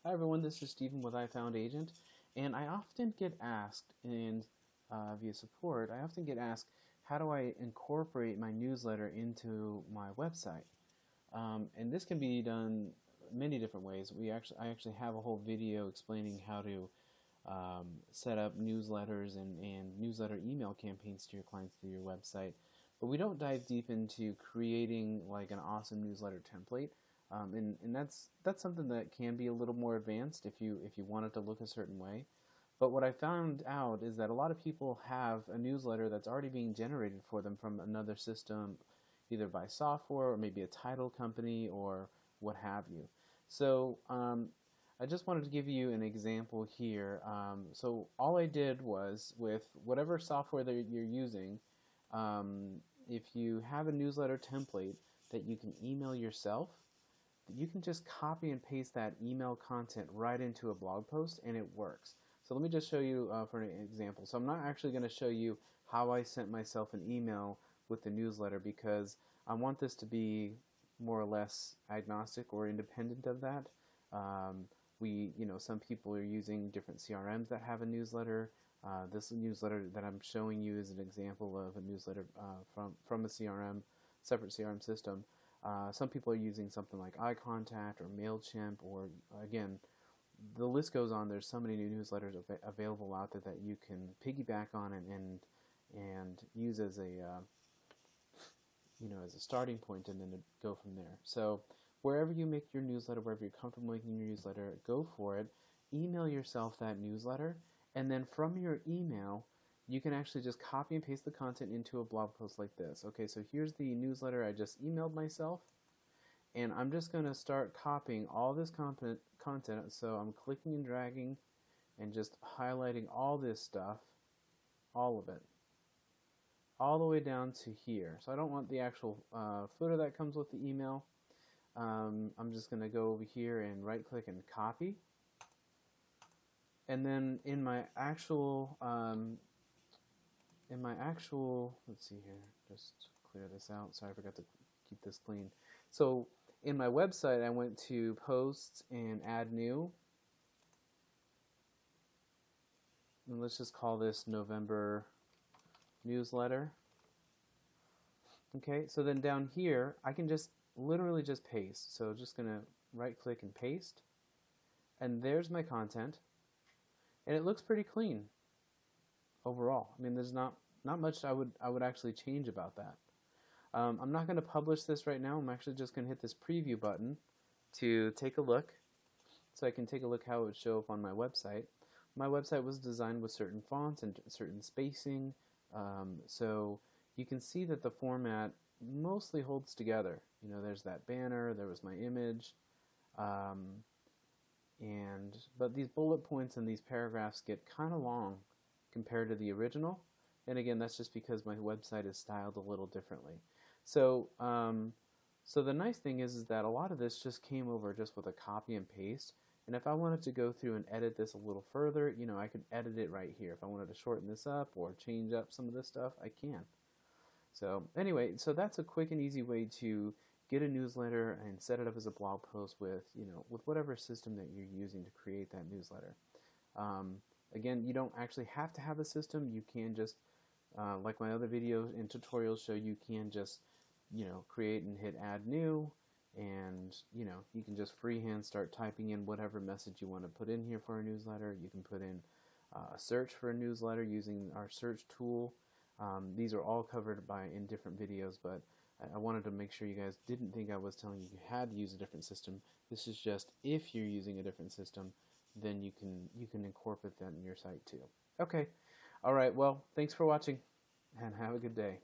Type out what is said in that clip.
Hi everyone, this is Stephen with iFoundAgent, and I often get asked via support, I often get asked, how do I incorporate my newsletter into my website? And this can be done many different ways. I actually have a whole video explaining how to set up newsletters and newsletter email campaigns to your clients through your website. But we don't dive deep into creating like an awesome newsletter template. And that's something that can be a little more advanced if you want it to look a certain way. But what I found out is that a lot of people have a newsletter that's already being generated for them from another system, either by software or maybe a title company or what have you. So I just wanted to give you an example here. So all I did was with whatever software that you're using, if you have a newsletter template that you can email yourself, you can just copy and paste that email content right into a blog post and it works. So let me just show you for an example. So I'm not actually going to show you how I sent myself an email with the newsletter because I want this to be more or less agnostic or independent of that. Some people are using different CRMs that have a newsletter. This newsletter that I'm showing you is an example of a newsletter from a CRM, separate CRM system. Some people are using something like iContact or MailChimp, or again, the list goes on. There's so many new newsletters available out there that you can piggyback on and use as a as a starting point, and then to go from there. So wherever you make your newsletter, wherever you're comfortable making your newsletter, go for it. Email yourself that newsletter, and then from your email, you can actually just copy and paste the content into a blog post like this. Okay, so here's the newsletter I just emailed myself, and I'm just going to start copying all this content. So I'm clicking and dragging and just highlighting all this stuff, all of it, all the way down to here. So I don't want the actual footer that comes with the email. I'm just going to go over here and right click and copy. And then in my actual, let's see here, just clear this out. Sorry, I forgot to keep this clean. So in my website, I went to posts and add new. And let's just call this November newsletter. Okay, so then down here, I can just literally just paste. So just gonna right click and paste. And there's my content. And it looks pretty clean overall. I mean, there's not much I would actually change about that. I'm not going to publish this right now. I'm actually just going to hit this preview button to take a look, so I can take a look how it would show up on my website. My website was designed with certain fonts and certain spacing, so you can see that the format mostly holds together. You know, there's that banner, there was my image, but these bullet points and these paragraphs get kind of long compared to the original. And again, that's just because my website is styled a little differently. So, so the nice thing is that a lot of this just came over just with a copy and paste. And if I wanted to go through and edit this a little further, you know, I could edit it right here. If I wanted to shorten this up or change up some of this stuff, I can. So anyway, so that's a quick and easy way to get a newsletter and set it up as a blog post with, with whatever system that you're using to create that newsletter. Again, you don't actually have to have a system. You can just, like my other videos and tutorials show, you can just, create and hit add new, and, you can just freehand start typing in whatever message you want to put in here for a newsletter. You can put in a search for a newsletter using our search tool. These are all covered in different videos, but I wanted to make sure you guys didn't think I was telling you had to use a different system. This is just if you're using a different system, then you can incorporate that in your site too. Okay. All right. Well, thanks for watching, and have a good day.